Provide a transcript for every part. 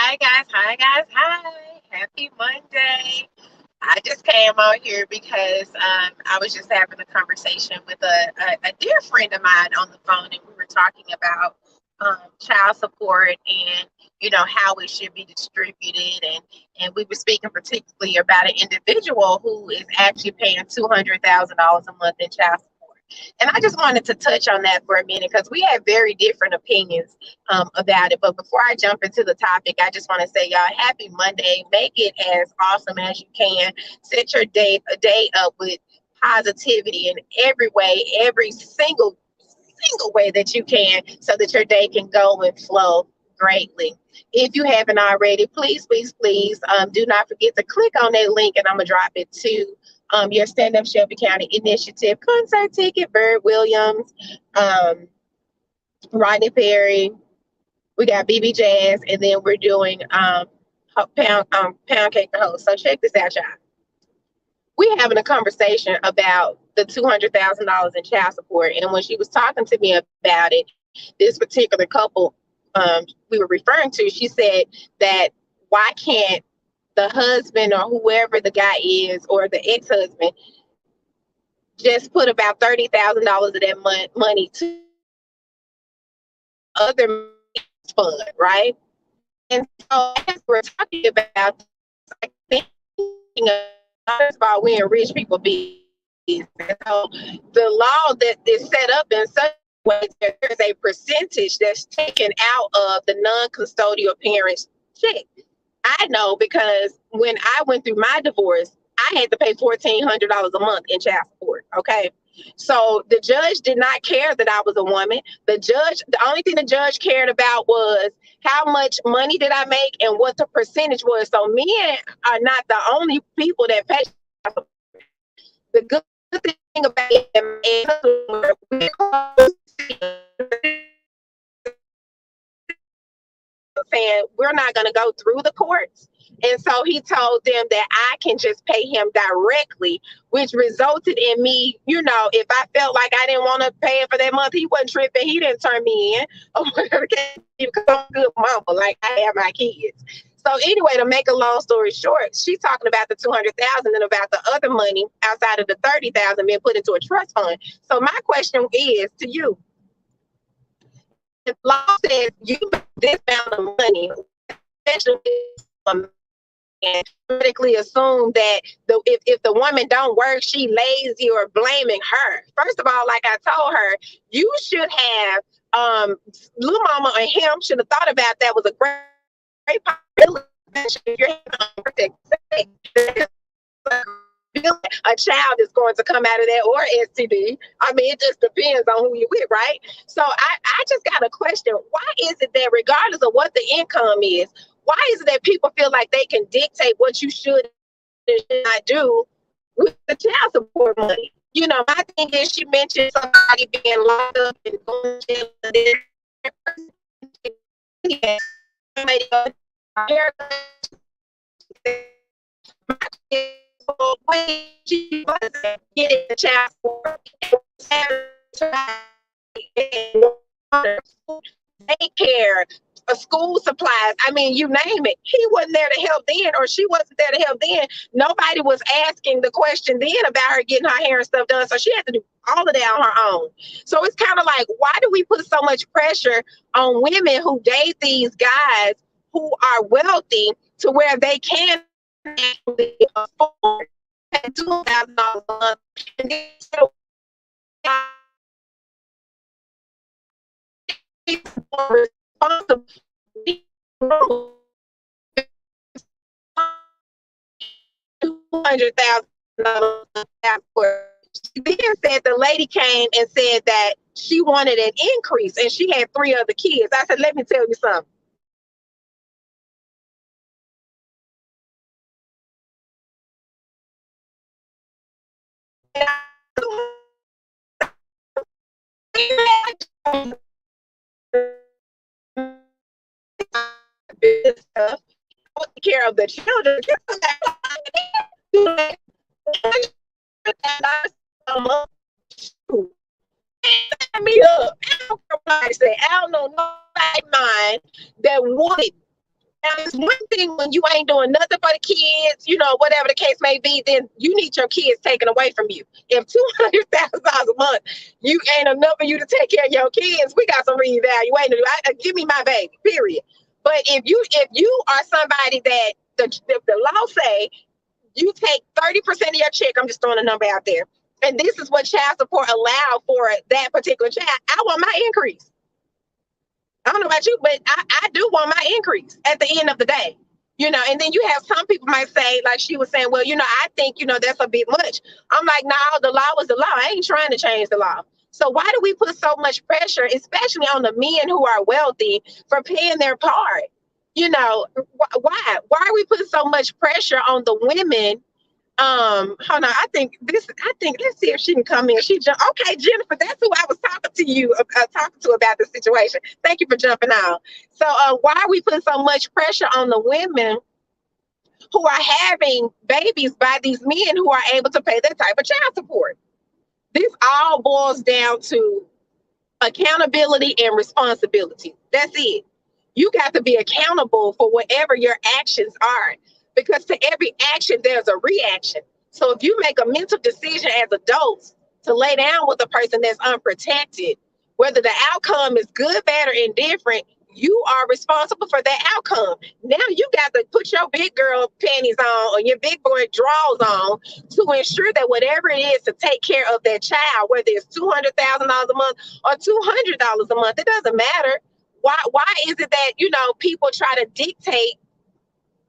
Hi guys, hi guys, hi. Happy Monday. I just came out here because I was just having a conversation with a dear friend of mine on the phone, and we were talking about child support and how it should be distributed, and we were speaking particularly about an individual who is actually paying $200,000 a month in child support. And I just wanted to touch on that for a minute because we have very different opinions about it. But before I jump into the topic, I just want to say, y'all, happy Monday. Make it as awesome as you can. Set your day up with positivity in every way, every single way that you can, so that your day can go and flow greatly. If you haven't already, please, do not forget to click on that link, and I'm gonna drop it to your Stand Up Shelby County Initiative concert ticket. Bird Williams, um, Rodney Perry, we got BB Jazz, and then we're doing Pound Cake the host. So check this out, y'all. We're having a conversation about the $200,000 in child support, and when she was talking to me about it, this particular couple we were referring to, she said that why can't the husband or whoever the guy is or the ex-husband just put about $30,000 of that money to other fund, right? And so as we're talking about, I think about we in rich people business. So the law that is set up in such a way that there's a percentage that's taken out of the non-custodial parents' check. I know because when I went through my divorce, I had to pay $1,400 a month in child support. Okay. So the judge did not care that I was a woman. The only thing the judge cared about was how much money did I make and what the percentage was. So men are not the only people that pay child support. The good thing about it is saying we're not going to go through the courts. And so he told them that I can just pay him directly, which resulted in me, if I felt like I didn't want to pay it for that month, he wasn't tripping. He didn't turn me in. Because I'm a good mama, like I have my kids. So anyway, to make a long story short, she's talking about the 200,000 and about the other money outside of the 30,000 being put into a trust fund. So my question is to you: if law says you this amount of money, especially and critically assume that if the woman don't work, she lazy or blaming her. First of all, like I told her, you should have little mama and him should have thought about that was a great possibility. A child is going to come out of that or STD. I mean, it just depends on who you're with, right? So I just got a question. Why is it that regardless of what the income is, why is it that people feel like they can dictate what you should and should not do with the child support money? My thing is, she mentioned somebody being locked up and going to jail, and then when she wasn't getting the child support, daycare, school supplies. I mean, you name it. He wasn't there to help then, or she wasn't there to help then. Nobody was asking the question then about her getting her hair and stuff done. So she had to do all of that on her own. So it's kind of like, why do we put so much pressure on women who date these guys who are wealthy to where they can actually afford $2,000 a month, and then responsible $200,000 for. She then said the lady came and said that she wanted an increase, and she had 3 other kids. I said, let me tell you something. Stuff, take care of the children. Me up. I don't know nobody mind that would Now, it's one thing when you ain't doing nothing for the kids, whatever the case may be, then you need your kids taken away from you. If $200,000 a month, you ain't enough for you to take care of your kids, we got some reevaluating. Give me my baby, period. But if you are somebody that the law say you take 30% of your check, I'm just throwing a number out there, and this is what child support allow for that particular child, I want my increase. I don't know about you, but I do want my increase at the end of the day. And then you have some people might say, like she was saying, well, I think, that's a bit much. I'm like, no, the law is the law. I ain't trying to change the law. So why do we put so much pressure, especially on the men who are wealthy, for paying their part? Why? Why are we putting so much pressure on the women? Hold on. I think let's see if she can come in. Okay, Jennifer, that's who I was talking to about this situation. Thank you for jumping on. So why are we putting so much pressure on the women who are having babies by these men who are able to pay that type of child support? This all boils down to accountability and responsibility. That's it. You got to be accountable for whatever your actions are, because to every action, there's a reaction. So if you make a mental decision as adults to lay down with a person that's unprotected, whether the outcome is good, bad, or indifferent, you are responsible for that outcome. Now you got to put your big girl panties on or your big boy drawers on to ensure that whatever it is to take care of that child, whether it's $200,000 a month or $200 a month, it doesn't matter. Why is it that people try to dictate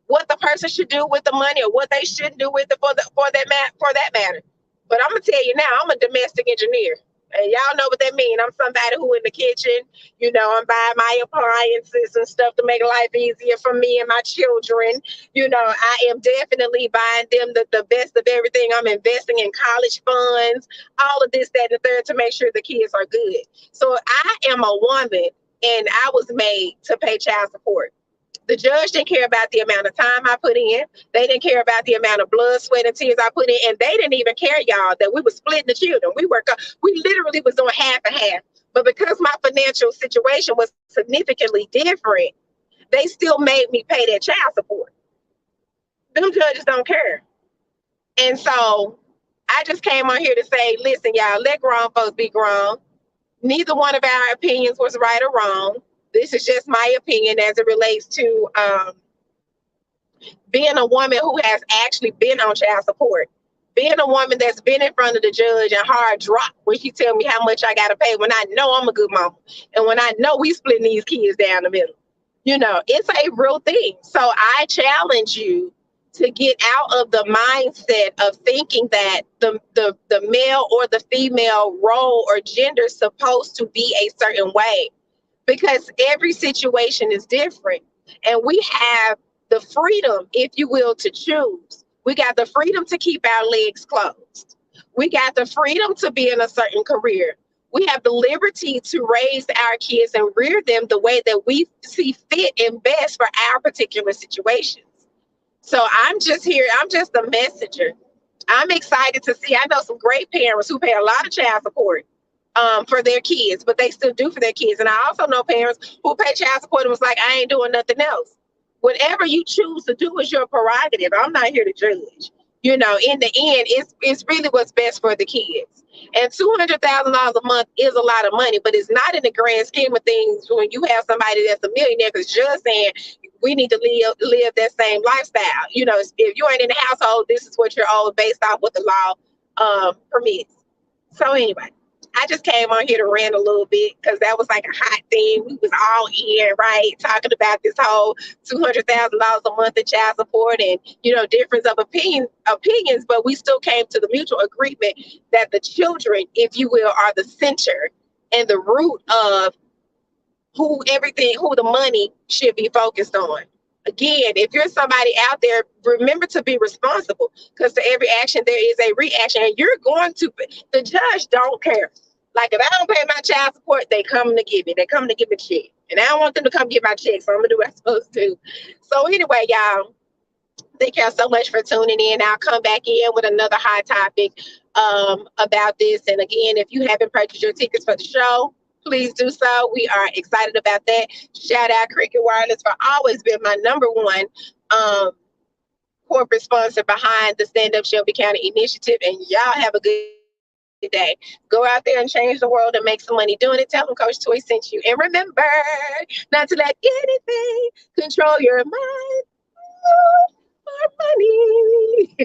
what the person should do with the money or what they shouldn't do with it for that matter? But I'm gonna tell you now, I'm a domestic engineer. And y'all know what that means. I'm somebody who in the kitchen, I'm buying my appliances and stuff to make life easier for me and my children. I am definitely buying them the best of everything. I'm investing in college funds, all of this, that, and the third to make sure the kids are good. So I am a woman and I was made to pay child support. The judge didn't care about the amount of time I put in. They didn't care about the amount of blood, sweat, and tears I put in. And they didn't even care, y'all, that we were splitting the children. We literally was doing half and half. But because my financial situation was significantly different, they still made me pay that child support. Them judges don't care. And so I just came on here to say, listen, y'all, let grown folks be grown. Neither one of our opinions was right or wrong. This is just my opinion as it relates to being a woman who has actually been on child support, being a woman that's been in front of the judge and hard drop when she tell me how much I got to pay when I know I'm a good mom and when I know we splitting these kids down the middle. It's a real thing. So I challenge you to get out of the mindset of thinking that the male or the female role or gender is supposed to be a certain way, because every situation is different. And we have the freedom, if you will, to choose. We got the freedom to keep our legs closed. We got the freedom to be in a certain career. We have the liberty to raise our kids and rear them the way that we see fit and best for our particular situations. So I'm just here. I'm just a messenger. I'm excited to see. I know some great parents who pay a lot of child support for their kids, but they still do for their kids. And I also know parents who pay child support and was like, I ain't doing nothing else. Whatever you choose to do is your prerogative. I'm not here to judge. In the end, it's really what's best for the kids. And $200,000 a month is a lot of money, but it's not in the grand scheme of things when you have somebody that's a millionaire, because just saying we need to live that same lifestyle. If you ain't in the household, this is what you're owed based off what the law permits. So anyway, I just came on here to rant a little bit because that was like a hot thing. We was all in, right, talking about this whole $200,000 a month in child support and, difference of opinions, but we still came to the mutual agreement that the children, if you will, are the center and the root of who the money should be focused on. Again, if you're somebody out there, remember to be responsible, because to every action there is a reaction, and the judge don't care. Like if I don't pay my child support, they come to give me a check, and I don't want them to come get my check, so I'm gonna do what I'm supposed to. So anyway, y'all, thank y'all so much for tuning in. I'll come back in with another hot topic about this. And again, if you haven't purchased your tickets for the show, please do so. We are excited about that. Shout out Cricket Wireless for always being my number one um, corporate sponsor behind the Stand Up Shelby County initiative. And y'all have a good day. Go out there and change the world and make some money doing it. Tell them Coach Toy sent you. And remember not to let anything control your mind. For money.